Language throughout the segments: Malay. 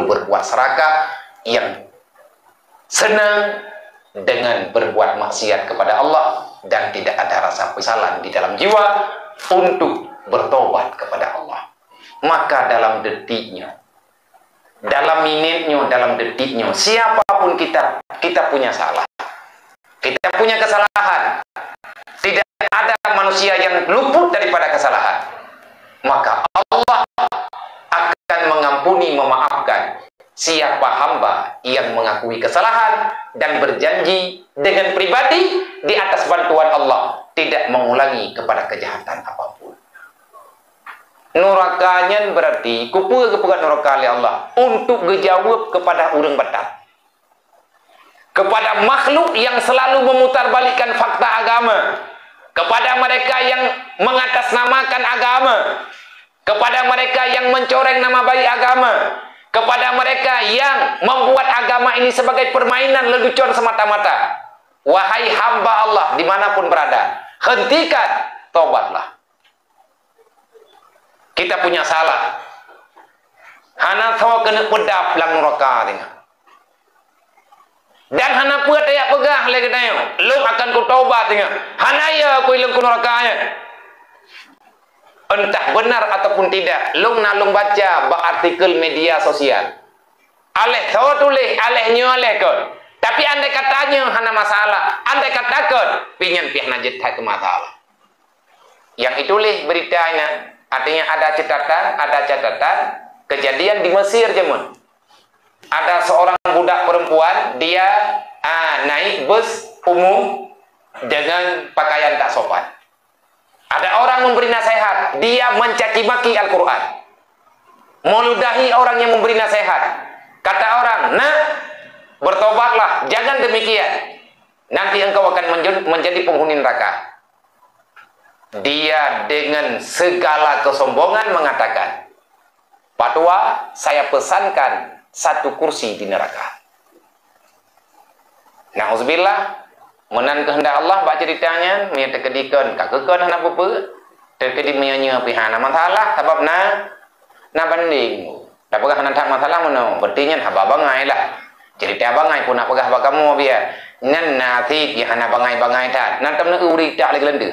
berbuat serakah, yang senang dengan berbuat maksiat kepada Allah dan tidak ada rasa penyesalan di dalam jiwa untuk bertobat kepada Allah. Maka dalam detiknya, dalam minitnya, dalam detiknya, siapapun kita punya salah, kita punya kesalahan. Tidak ada manusia yang luput daripada kesalahan. Maka Allah akan mengampuni, memaafkan siapa hamba yang mengakui kesalahan dan berjanji dengan pribadi di atas bantuan Allah tidak mengulangi kepada kejahatan apapun. Nurakanya berarti kepegat neraka oleh Allah untuk dijawab kepada orang batal, kepada makhluk yang selalu memutarbalikkan fakta agama, kepada mereka yang mengatasnamakan agama, kepada mereka yang mencoreng nama baik agama, kepada mereka yang membuat agama ini sebagai permainan lelucon semata-mata. Wahai hamba Allah dimanapun berada, hentikan, tobatlah. Kita punya salah. Hana thaw kena pedap lang neraka tengah. Dan hana puat ayak pegah lagi tanya. Lu akan ku taubat tengah. Hana ya ku ilang ku nerakanya. Entah benar ataupun tidak, lu nalung baca artikel media sosial. Aleh thaw tulis, alehnya aleh kot. Tapi andai katanya hana masalah, andai katakan pinyan pihak najit ke masalah. Yang itulah beritanya. Artinya ada catatan kejadian di Mesir jemun. Ada seorang budak perempuan, dia naik bus umum dengan pakaian tak sopan. Ada orang memberi nasihat, dia mencaci maki Al-Quran, meludahi orang yang memberi nasihat. Kata orang, nah bertobatlah, jangan demikian, nanti engkau akan menjadi penghuni neraka. Dia dengan segala kesombongan mengatakan, Pak Tua, saya pesankan satu kursi di neraka. Na'udzubillah, menan kehendak Allah, baca ceritanya, menyata kedikan, kakekan anak bapa, terkedi menyanya pihana masalah, sebab na banding. Dapakah hantar masalah mana? Bertinya haba bangai lah. Cerita bangai pun apakah bakamu biar. Nan nasi ki hana bangai tat. Nan tamna uri tak lagi lendu.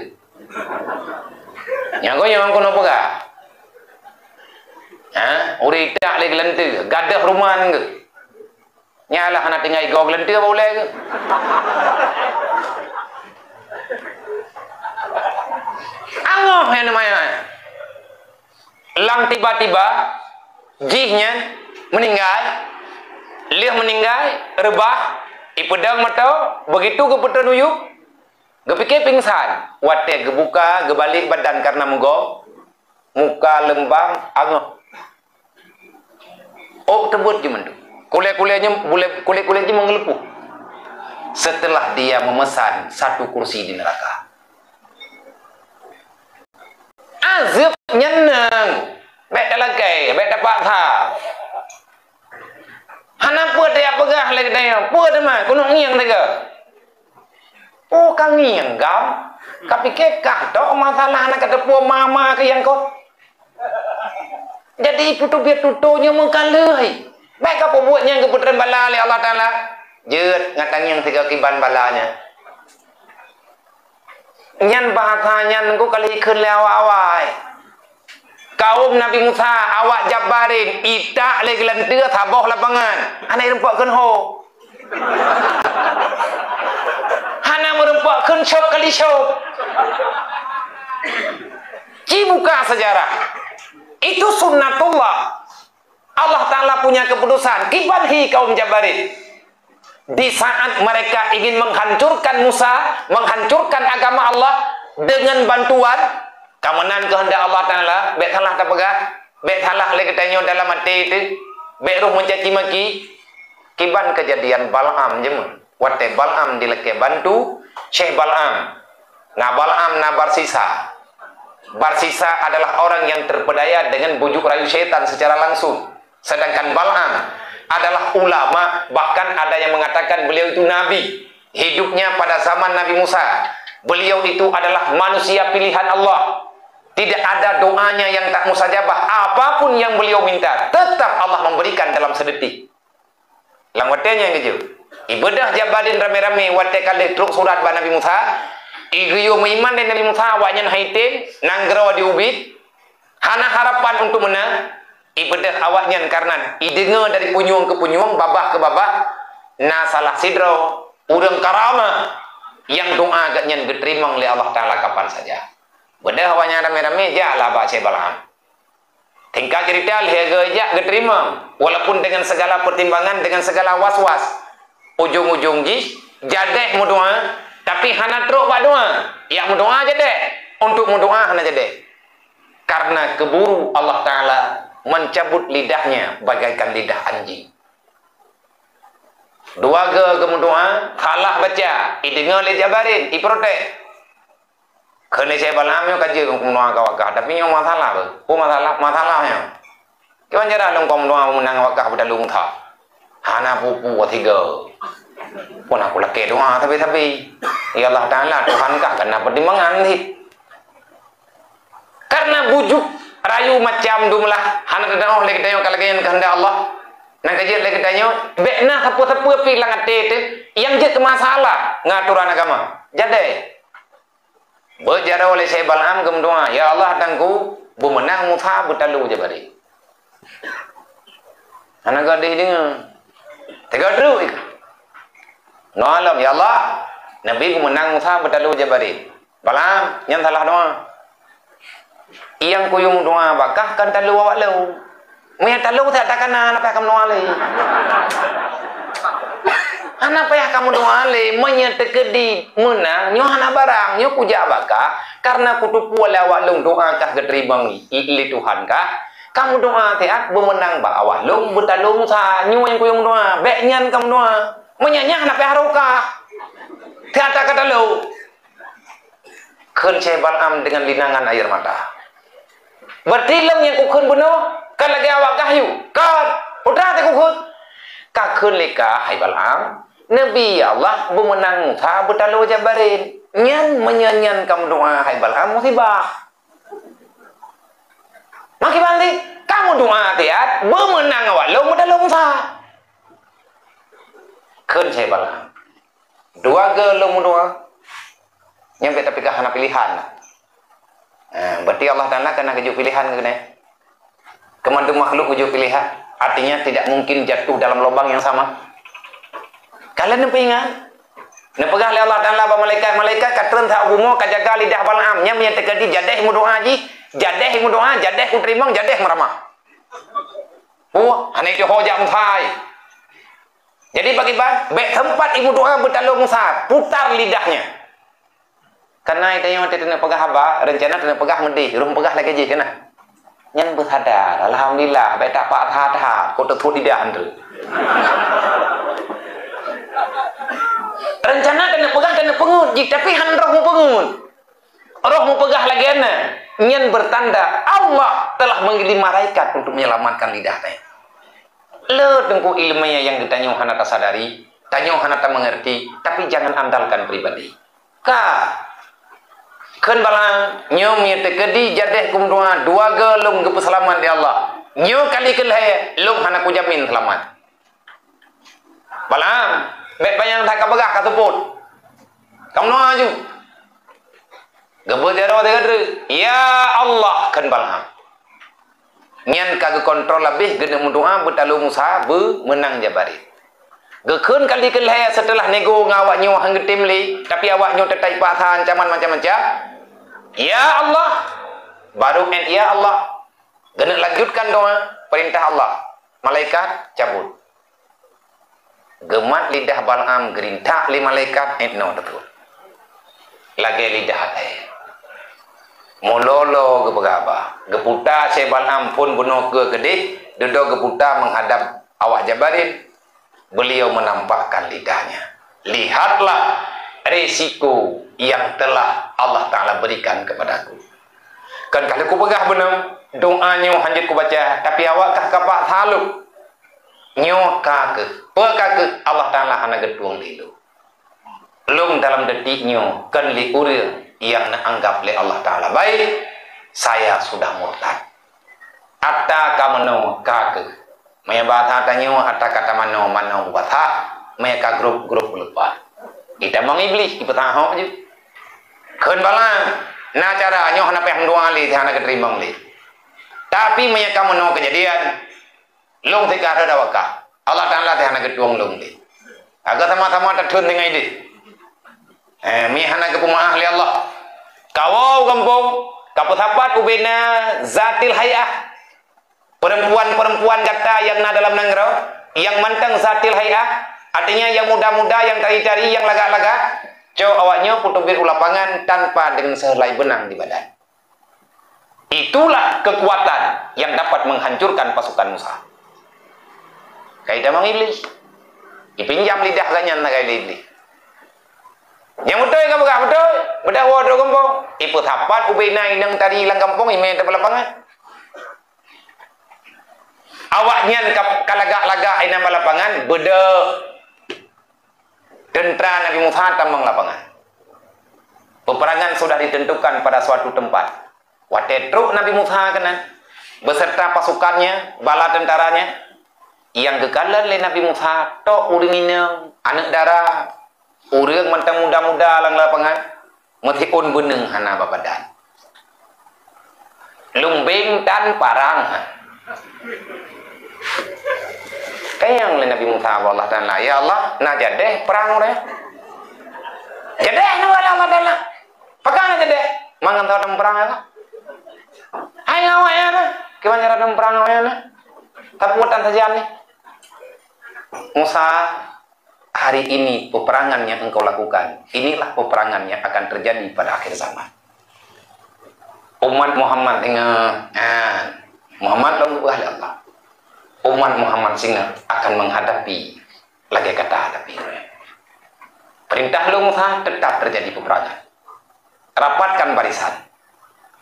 Yang kau yang kono pegah, uri tak lagi lentu, gadah rumah ke, nyalah anak tinggal igau lentu boleh ke? Angoh yang namanya, lang tiba-tiba, jihnya meninggal, liah meninggal, rebah, ipedang mata, begitu ke petanuyuk. Gepikir pingsan, wate gebuka, gebalik badan karena muka lembang, angoh. Oh tebut je mendu. Kulit-kulitnya mengelepuh. Setelah dia memesan satu kursi di neraka. Azab nyenang, baik dalakai, baik dapat tha. Hana puat dia pegah lagi tanya, puat mah, kuno ngiang tega. Oh kami yang gam, tapi kekah dok masalah anak kata puan mama ke yang kau. Jadi itu biar tutunya mengkalai. Baik apa buatnya yang keputusan bala oleh Allah Taala. Jut ngatang yang tiga kiban balanya. Nyan bahasanya nengku kali ikut lewat. Kaum Nabi Musa awak jabarin itak lagi lentir taboh lapangan. Anak rempakkan ho. Hana merempakkan syok kali syok. Cibuka sejarah. Itu sunnatullah. Allah Ta'ala punya keputusan. Kibanhi kaum Jabarin. Di saat mereka ingin menghancurkan Musa, menghancurkan agama Allah dengan bantuan, kamenan kehendak Allah Ta'ala, baik salah tak pegah, baik salah lagi tanya dalam hati itu, baik roh mencaci maki, kiban kejadian Bal'am jemun. Wate Bal'am dileke bantu Syekh Bal'am. Nah Bal'am na Barsisa. Barsisa adalah orang yang terpedaya dengan bujuk rayu syaitan secara langsung. Sedangkan Bal'am adalah ulama, bahkan ada yang mengatakan beliau itu nabi. Hidupnya pada zaman Nabi Musa. Beliau itu adalah manusia pilihan Allah. Tidak ada doanya yang tak mustajabah. Apapun yang beliau minta, tetap Allah memberikan dalam sedetik. Lang watenya yang keju. Ibadah jabadin rame-rame wate kali truk surat ba Nabi Musa. Igriyo meiman dan Nabi Musa awaknya haitin nanggerawa diubit. Hana harapan untuk menang. Ibadah awaknya karena idengar dari punyung ke punyung, babah ke babah. Na salah sidro, urang karama yang doa agaknya diterima oleh Allah Ta'ala kapan saja. Bedah awaknya rame-rame jalah baca Bal'am. Tingkah cerita lihat aja diterima. Walaupun dengan segala pertimbangan, dengan segala was-was. Ujung-ujung jadeh mu doa. Tapi hana teruk buat doa. Yang mu doa jadeh. Untuk mu doa hana jadeh. Karena keburu Allah Ta'ala mencabut lidahnya bagaikan lidah anjing. Dua ke mu doa. Kalah baca. Idengar le jabarin. Iprotek. Kena saya balam yo kaji kong doa kawakah. Tapi yo masalah ber. Masalahnya. Kawan cara long kong doa menang wakah pada lung tha. Hana pupu tiga. Pun aku laki doa tapi ya Allah Ta'ala Tuhan kah kena pertimbangan ni. Karena bujuk rayu macam dumlah hana kedah lagi tayo kalagayan kehendak Allah. Nang kaji lagi tayo bekna sapu-sapu pi langat te yang je masalah ngaturan agama. Jadi berjara oleh Syekh Bal'am kemudian ya Allah tangku bumenang Musa betalu jabari. Anak gadis dengar. Tiga terus. No alam ya Allah Nabi bumenang Musa betalu jabari. Bal'am yang salah doa. Yang kuyung doa bakah kan talu awak lu. Maya talu tak takana apa kamu doa le. Hana payah kamu doa le menyetekedi menang nyo hana barang nyo puja bakah karena kutupu awak long doa kah diterima li Tuhan kah kamu doa tiat bemenang ba awak long betalung sa nyo yang kuyung doa beknyan kamu doa menyanya hana payah rokah tiata kata lo keun Syekh Bal'am dengan linangan air mata berarti long yang kukun beno kan lagi awak kahyu kan udah te kukun kakun leka hai Bal'am Nabi Allah bumenang Musa betalu jabarin nyan menyanyian kamu doa hai Bal'am musibah maki balik kamu doa tiat bumenang awak lo betalu Musa keun Syekh Bal'am dua ke lo doa nyampe tapi kah hana pilihan berarti Allah Ta'ala kena keju pilihan kena kemandu makhluk keju pilihan artinya tidak mungkin jatuh dalam lubang yang sama. Kalian nampak ingat? Nepegah oleh Allah Ta'ala ba malaikat katren tak gumo kajaga lidah Bal'am nya menyatakan jadeh mu doa ji jadeh mu doa jadeh ku terima jadeh meramah. Oh, ane itu hoja mutai. Jadi bagi bang, baik tempat ibu doa bertalung Musa, putar lidahnya. Karena itu yang tidak pegah haba, rencana tidak pegah mendih, rum pegah lagi je kena. Nyan bersadar, alhamdulillah, baik tak pak tha kau tertutup lidah tu. Rencana kena pegang kena pengut, tapi han roh mu pengut. Roh mu pegah lagi ana. Nyan bertanda Allah telah mengirim malaikat untuk menyelamatkan lidahnya. Le tengku ilmunya yang ditanya hana tak sadari, tanya hana tak mengerti, tapi jangan andalkan pribadi. Ka keun Bal'am nyo menyekedi jadeh kum doa dua gelung ke peselamat di Allah. Nyo kali kelaya lum hana ku jamin selamat. Bal'am baik bayang tak kabegah katuput. Kamu doa aju. Gebut jaro tegedre. Ya Allah keun Bal'am. Nyan kagak kontrol lebih gena doa betalu Musa menang jabari. Gekeun kali kelaya setelah nego ngawak nyo hang getim li, tapi awak nyo tetai pasan ancaman macam-macam. Ya Allah. Baru ya Allah. Gena lanjutkan doa perintah Allah. Malaikat cabut. Gemat lidah Bal'am gerintak li malaikat no betul. Lagi lidah teh. Mololo gebegaba. Geputa Syekh Bal'am pun bunuh ke gede, duduk geputa menghadap awak jabarin. Beliau menampakkan lidahnya. Lihatlah risiko yang telah Allah Ta'ala berikan kepadaku. Kan kalau ku pegah benar doanya hanya ku baca, tapi awak kah kapak saluk nyo kake pekake Allah Ta'ala hana getuang lilu. Lung dalam detiknya kan li uril yang anggap oleh Allah Ta'ala baik saya sudah murtad. Atta kamano kake. Maya batha tanyo atta kata mano batha. Maya ka grup lepas. Kita mang iblis ipatahok je. Keun balang na cara nyoh na peh doa li hana keterimang li. Tapi maya kamano kejadian long tika ada wakah. Allah Taala teh hana ketuang long li. Aga sama-sama tertun dengan ini. Mihana ke pemaah li Allah. Kawau kampung, kapusapat ubena zatil hayah. Perempuan-perempuan kata yang na dalam nanggro, yang mantang zatil hayah, artinya yang muda-muda, yang cari-cari, yang laga-laga. Cow awaknya putubir ulapangan tanpa dengan sehelai benang di badan. Itulah kekuatan yang dapat menghancurkan pasukan Musa. Kaidah mang iblis. Dipinjam lidah ganyan na kay iblis. Yang betul ka buka betul. Bedah wado kampung. Iput hapat ubena inang tadi ilang kampung ime te lapangan. Awaknya kalagak-lagak ina lapangan beda tentera Nabi Musa tambang lapangan. Peperangan sudah ditentukan pada suatu tempat. Watetruk Nabi Musa kanan beserta pasukannya, bala tentaranya yang kekalan le Nabi Musa tok uring inang anak darah urang mantang muda-muda lang lapangan metiun beneng hana babadan lumbing tan parang kayang le Nabi Musa Allah Taala ya Allah na jadeh perang ore jadeh nu Allah Taala pakana jadeh mangan tau dem perang ka ai ngawaya na kiman nyara dem perang ngawaya na tapi mutan saja nih Musa, hari ini peperangan yang engkau lakukan, inilah peperangan yang akan terjadi pada akhir zaman. Umat Muhammad Muhammad lalu Allah. Umat Muhammad singa akan menghadapi lagi kata hadapi. Perintah lu Musa tetap terjadi peperangan. Rapatkan barisan,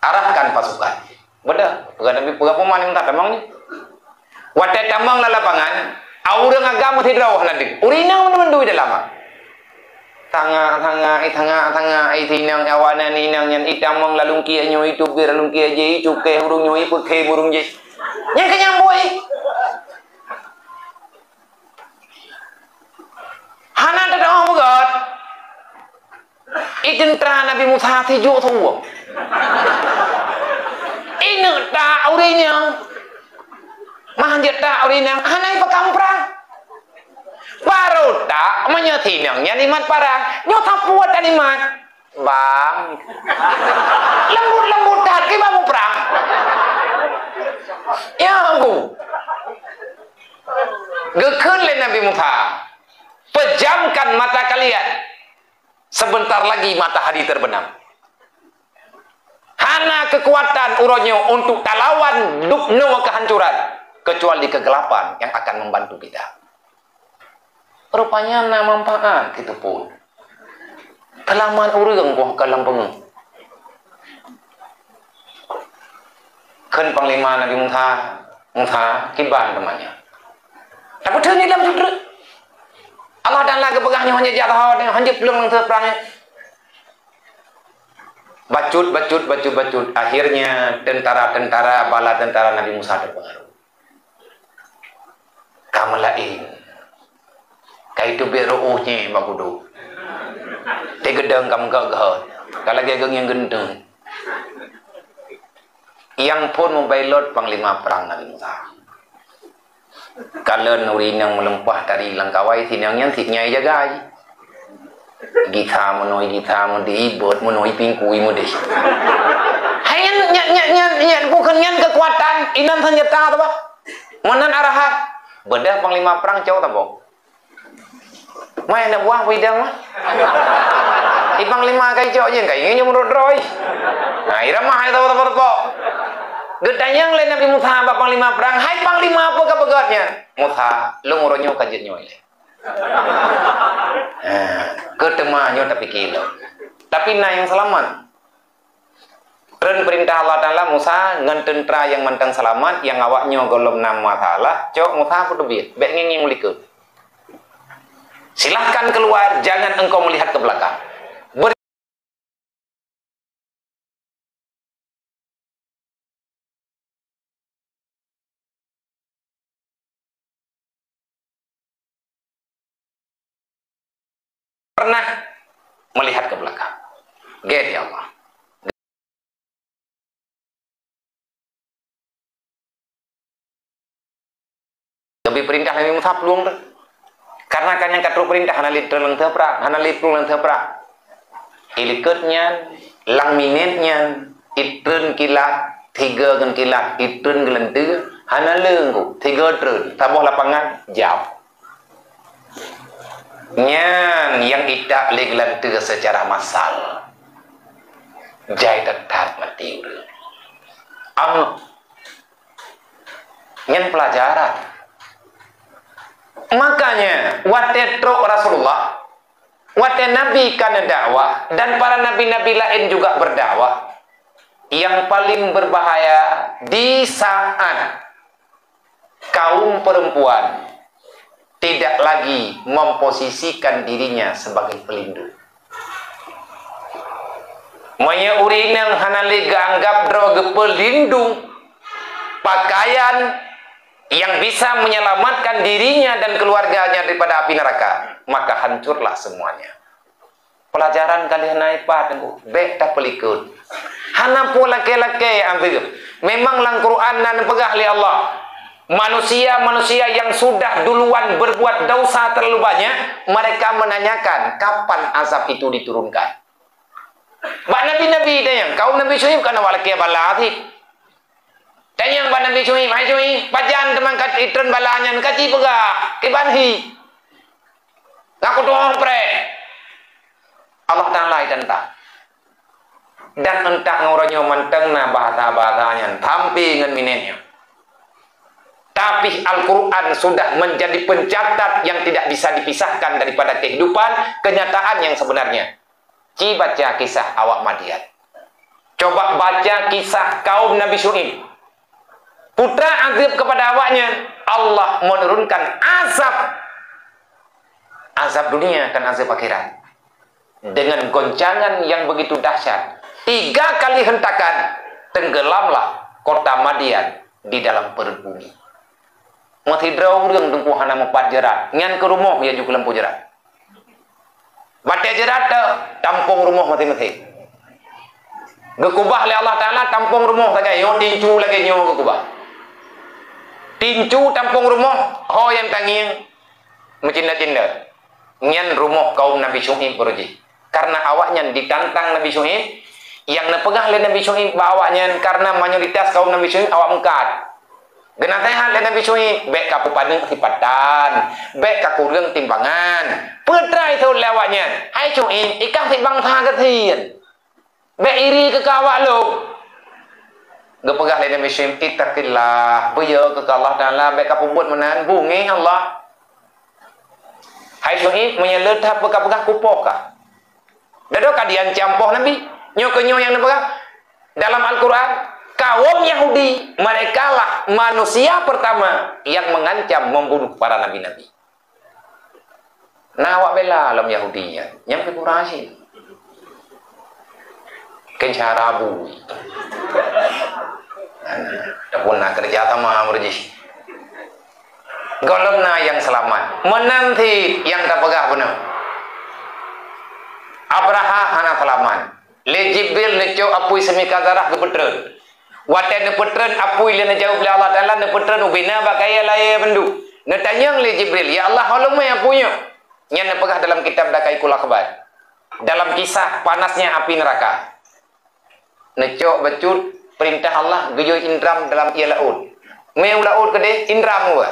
arahkan pasukan. Beda, menghadapi peperangan minta tamangnya. Wadah tambang lapangan. Aurang agama tidak nanti. Urina mana mendu dalam. Tanga itinang awana ninang yang itamang lalung kia nyoi tu bir lalung kia je cuke burung nyoi peke burung je. Yang kenyang boy. Hana tak ada buat. Itin tra Nabi Musa tijuk tu. Ini tak aurinya. Mahanjat tak urinang hanai pakam perang baru tak menyetinang nyanimat parang nyota puat animat bang lembut tak ke bamu perang ya aku gekun le Nabi Musa pejamkan mata kalian sebentar lagi matahari terbenam hana kekuatan uronyo untuk talawan dukno kehancuran kecuali kegelapan yang akan membantu kita. Rupanya na manfaat itu pun. Kelaman urang kuah kalampeng. Kan panglima Nabi Musa kiban temannya. Tapi dia ni dalam sudut. Allah dan lagi pegahnya hanya jatuh hanya belum terperangnya. Bacut. Akhirnya tentara bala tentara Nabi Musa terpengaruh. Kamalain kaitu beruuhnya bagudu tegedeng kam gagah kalau gageng yang gendeng yang pun membailot panglima perang Nabi Musa kalau nurin yang melempah dari langkawai sinangnya siknya jagai gita diibot menoi pingkui mudih hayan nyat bukan nyan kekuatan inan senjata apa manan arahat bedah panglima perang jauh tabok. Mai nak buah bidang mah. I panglima kai jauh je kai ingin menurut roy. Nah, irama hai tahu tabok. Gedanyang lain Nabi Musa ba panglima perang. Hai panglima apa kabegatnya? Musa, lu nguronyo kajit nyoy le. Ketemanyo tapi kilo. Tapi na yang selamat. Ren perintah Allah Ta'ala Musa ngan tentera yang mantang selamat yang awaknya golom nama Ta'ala cok Musa putubir bek ngingin mulikut silahkan keluar jangan engkau melihat ke belakang pernah melihat ke belakang. Gede Allah. Lebih perintah Nabi Musa pelung tu. Karena kan yang kata perintah hanalit terlang terprak, hanalit pelung terprak. Ilikutnya, lang minitnya, itren kilat, 3 kan kilat, itren gelentir, hanaleng ku, 3 tren, tabuh lapangan, jauh. Nyan yang itak le gelentir secara massal. Jai tetap mati udah. Nyan pelajaran. Makanya, watetro Rasulullah, wate Nabi kana dakwah dan para nabi-nabi lain juga berdakwah. Yang paling berbahaya di saat kaum perempuan tidak lagi memposisikan dirinya sebagai pelindung. Maya uring yang hanali anggap droge pelindung pakaian yang bisa menyelamatkan dirinya dan keluarganya daripada api neraka, maka hancurlah semuanya. Pelajaran kalian naik padu, beta pelikut. Hana pula laki-laki ambil. Memang lang Quran nan pegah li Allah. Manusia-manusia yang sudah duluan berbuat dosa terlalu banyak, mereka menanyakan kapan azab itu diturunkan. Bak Nabi-Nabi dayang, kaum Nabi Syuaib kana walaki balati. Tanya pada Nabi Syuaib, hai Syuaib, pajan teman kat itren balanya kaci pegah, kibanhi. Ngaku doang pre. Allah Ta'ala tentang. Dan entah ngoranya mentengna bahasa-bahasanya, tampi dengan minennya. Tapi Al-Quran sudah menjadi pencatat yang tidak bisa dipisahkan daripada kehidupan, kenyataan yang sebenarnya. Ci baca kisah awak Madian. Coba baca kisah kaum Nabi Syuaib. Putra azab kepada awaknya, Allah menurunkan azab dunia dan azab akhirat dengan goncangan yang begitu dahsyat. 3 kali hentakan tenggelamlah kota Madian di dalam perut bumi. Mati draw urang dengku hana mepat jerat ngan ke rumah ya juga lempu jerat. Bate jerat tampung rumah mati-mati. Gekubah oleh Allah Ta'ala tampung rumah saja yo tincu lagi nyo gekubah. Tincu tampung rumah, ho yang tanging mencinta-cinta. Nyan rumah kaum Nabi Syuaib beruji. Karena awaknya ditantang Nabi Syuaib, yang nepegah oleh Nabi Syuaib awaknya karena mayoritas kaum Nabi Syuaib awak mengkat. Genatehan oleh Nabi Syuaib, bek kapu padeng sifatan, bek kakureng timbangan. Putra itu lewatnya, hai Syuaib, ikah si bangsa ketian. Bek iri ke kawak lo. Gepegah lain Nabi Syuaib, ittaqillah, beya ke Allah Ta'ala, baik kapu buat menahan bungi Allah. Hai Syuaib, menyelet pegah-pegah kupokah. Dadokah diancam poh Nabi? Nyo yang nepegah. Dalam Al-Quran, kaum Yahudi, mereka lah manusia pertama yang mengancam membunuh para nabi-nabi. Nah, awak bela alam Yahudinya, yang kekurasi. Kencarabu. Dapun nak kerja sama berji. Golomna yang selamat, menanti yang tak pegah benar. Abraha hana selamat. Le Jibril neco apui semi kazarah ke petren. Wate ne petren apui le jawab le Allah Taala ne petren ubina bakaya laye bendu. Ne tanyang le Jibril, ya Allah holong me apunya. Nya ne pegah dalam kitab dakai kula khabar. Dalam kisah panasnya api neraka. Neco becut perintah Allah gejo indram dalam ia laut. Meu laut kede indram wa.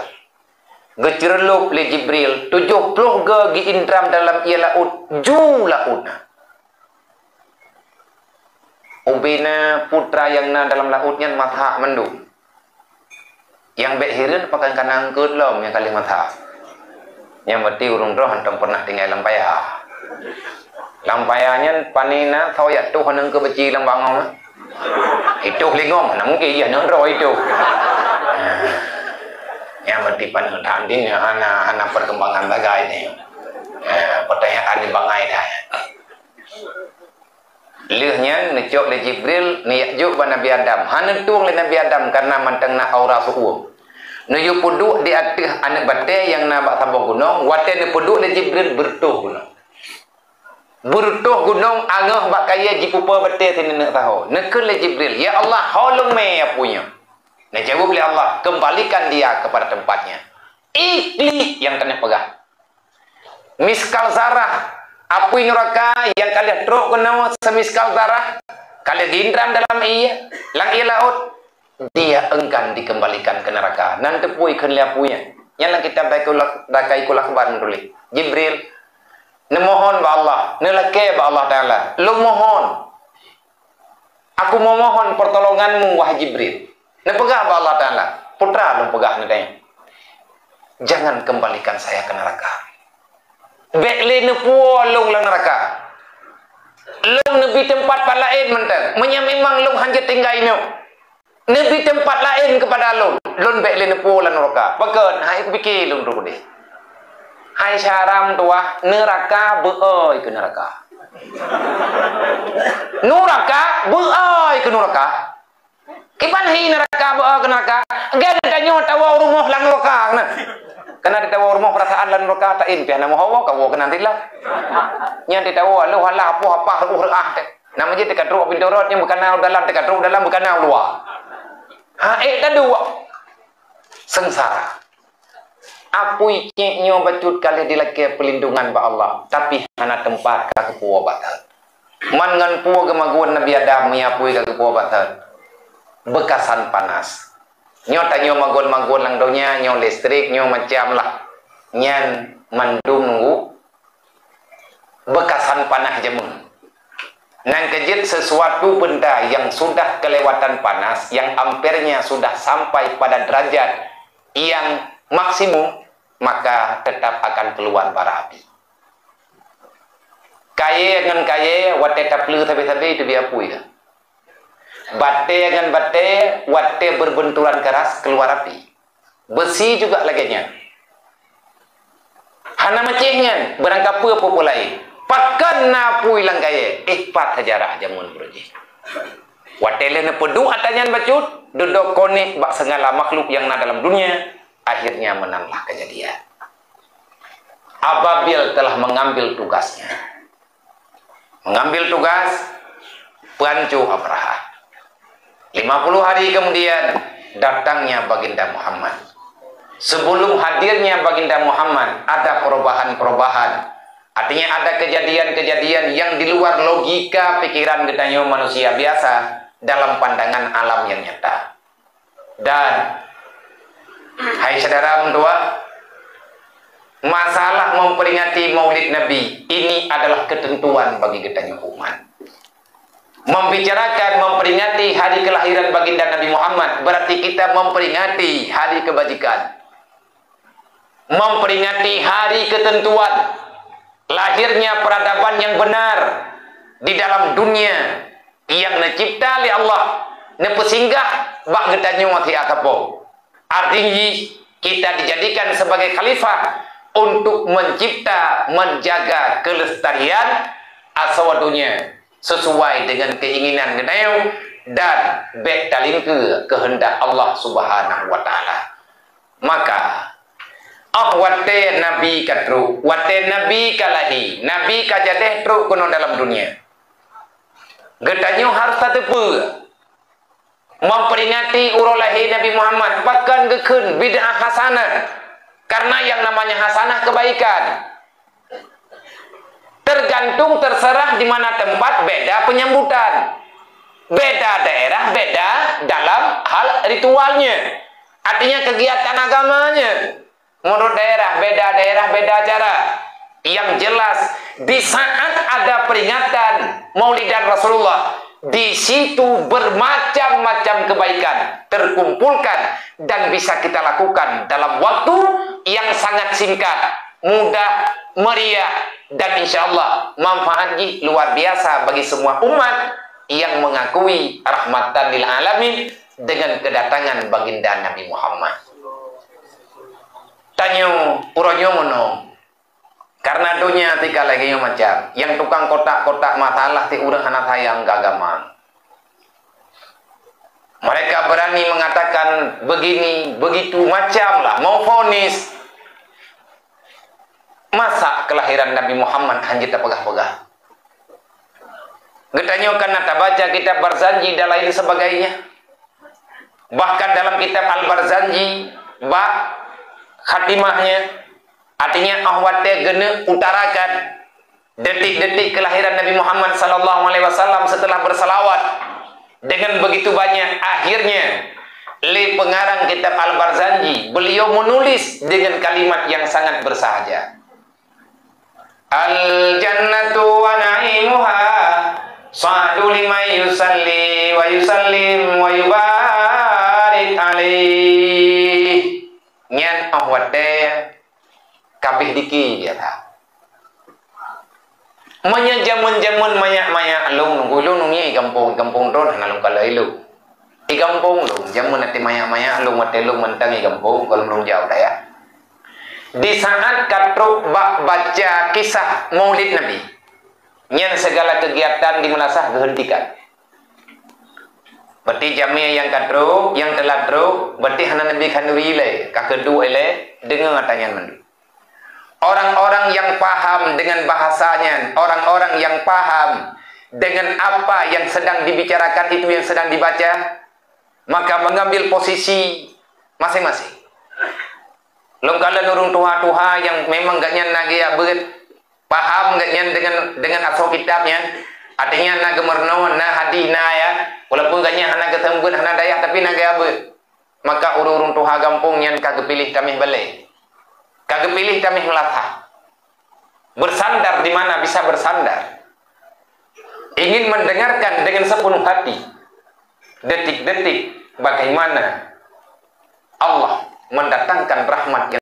Gecerlup le Jibril 70 ge indram dalam ia laut ju laut. Ubina putra yang na dalam lautnya matha mendu. Yang bek hireun pakai kanang keudlom yang kali matha. Yang berarti urung roh antum pernah tinggal lampaya. Lampayanya panina thoyat tu haneng ke beci lambangong. Itu lingom namun ke iya nang roh itu. Yang berarti pan tanding hana perkembangan bagai ni. Pertanyaan di bangai dah. Lihnya necok le Jibril ni juk ba Nabi Adam. Hana tuang le Nabi Adam karena mantengna aura suhu. Nuju puduk di atas anak bate yang nabak sambung gunung, wate ne puduk le Jibril bertuh gunung. Berutuh gunung angah bak kaya jipupa betul sini nak tahu. Nekun le Jibril, ya Allah, holong me ya punya. Nah jawab oleh Allah, kembalikan dia kepada tempatnya. Ikli yang kena pegang. Miskal zarah, api neraka yang kalian truk kena semiskal zarah, kalian gindram dalam iya, lang iya laut, dia enggan dikembalikan ke neraka. Nanti pui kena punya. Yang kita dakai kulak ban dulu. Jibril, nemohon ba Allah, nelake ba Allah Ta'ala. Lu mohon. Aku memohon pertolonganmu wahai Jibril. Nepegah ba Allah Ta'ala. Putra lu pegah nadanya. Jangan kembalikan saya ke neraka. Bekle nepuo long lang neraka. Long nebi tempat lain mentang. Memang long hanya tinggal ini. Nebi tempat lain kepada long. Long bekle nepuo lang neraka. Pakat hai ku fikir long tu deh. Hai syaram tua neraka beoi ke neraka. Neraka beoi ke neraka. Kipan hi neraka beoi ke neraka. Gan danyo tawa rumah lang neraka na. Karena ditawa rumah perasaan lang neraka tain pian nama hawa ka wo nanti lah. Nya ditawa lu hala apa teh. Nama je tekat ru pintu rot yang bukan dalam tekat ru dalam bukan luar. Ha dua. Sengsara. Apui nyo bacut kali dilake pelindungan ba Allah, tapi hana tempat ka kepuo batal. Man ngan puo gemaguan Nabi Adam miapui ka kepuo batal. Bekasan panas. Nyo tanyo magon-magon lang donya, nyo listrik, nyo macam lah. Nyan mandum nunggu. Bekasan panas jemun. Nang kejit sesuatu benda yang sudah kelewatan panas, yang ampernya sudah sampai pada derajat yang maksimum, maka tetap akan keluar bara api. Kaya dengan kaya, wate taplu tabi-tabi itu dia pui dah. Bate dengan bate, wate berbenturan keras keluar api. Besi juga laginya. Hana macihnya berangkap apa lain. Pakan na pui lang kaya, pat hajarah jamun broji. Wate lene pedu atanyan bacut, duduk konek bak segala makhluk yang ada dalam dunia. Akhirnya menanglah kejadian. Ababil telah mengambil tugasnya. Mengambil tugas Pancu Abraha. 50 hari kemudian datangnya baginda Muhammad. Sebelum hadirnya baginda Muhammad ada perubahan-perubahan. Artinya ada kejadian-kejadian yang di luar logika pikiran gedanyo manusia biasa dalam pandangan alam yang nyata. Dan hai saudara mentua, masalah memperingati Maulid Nabi ini adalah ketentuan bagi kita umat. Membicarakan memperingati hari kelahiran baginda Nabi Muhammad berarti kita memperingati hari kebajikan, memperingati hari ketentuan lahirnya peradaban yang benar di dalam dunia yang dicipta oleh Allah, nepesinggah bak getanyo ti akapo. Artinya kita dijadikan sebagai khalifah untuk mencipta, menjaga kelestarian asal dunia sesuai dengan keinginan gedayo dan betalin ke kehendak Allah Subhanahu wa taala. Maka wate nabi katru, wate nabi kalahi, nabi kajadeh tru kuno dalam dunia. Gedanyo harus tatepe memperingati urolahi Nabi Muhammad bahkan gekun bid'ah hasanah, karena yang namanya hasanah kebaikan tergantung terserah di mana tempat beda penyambutan, beda daerah beda dalam hal ritualnya, artinya kegiatan agamanya. Menurut daerah beda cara. Yang jelas di saat ada peringatan Maulidan Rasulullah, di situ bermacam-macam kebaikan terkumpulkan dan bisa kita lakukan dalam waktu yang sangat singkat, mudah, meriah, dan insya Allah manfaatnya luar biasa bagi semua umat yang mengakui rahmatan lil alamin dengan kedatangan baginda Nabi Muhammad. Tanyo uronyo mono. Karena dunia tika lagi macam yang tukang kotak-kotak masalah ti urang anak hayang gagaman. Mereka berani mengatakan begini, begitu macam lah, mau vonis. Masa kelahiran Nabi Muhammad hanya kita pegah-pegah. Getanyo karena tak baca kitab Barzanji dan lain sebagainya. Bahkan dalam kitab Al-Barzanji, khatimahnya, artinya ahwatnya gene utarakan detik-detik kelahiran Nabi Muhammad SAW setelah bersalawat dengan begitu banyak. Akhirnya li pengarang kitab Al-Barzanji, beliau menulis dengan kalimat yang sangat bersahaja. Al-jannatu wa na'imuha sa'adu liman yusalli wa yusallim wa yubarik alaih. Nyan ahwate kabih diki dia ta. Manya jamun-jamun maya lung nungi kampung ron hanalung kala ilu. I kampung lung jamun ati maya lung mate lung mentang i kampung kalau lung jauh daya. Di saat katruk baca kisah Maulid Nabi, nyan segala kegiatan di Melasah dihentikan. Berarti jamiah yang katruk, yang telah truk, berarti hana Nabi kanuri ile, kakedu ile dengan ngatanya mandu. Orang-orang yang paham dengan bahasanya, orang-orang yang paham dengan apa yang sedang dibicarakan itu yang sedang dibaca, maka mengambil posisi masing-masing. Longkala nurung tuha-tuha yang memang gak nyan nage abet, paham gak nyan dengan asal kitabnya, artinya na gemerno, na hadina ya, walaupun gak nyan hana ketembun, hana dayah tapi nage abet, maka urung tuha gampung nyan kagak pilih kami balai. Kagak pilih kami melatah. Bersandar di mana bisa bersandar. Ingin mendengarkan dengan sepenuh hati. Detik-detik bagaimana Allah mendatangkan rahmat yang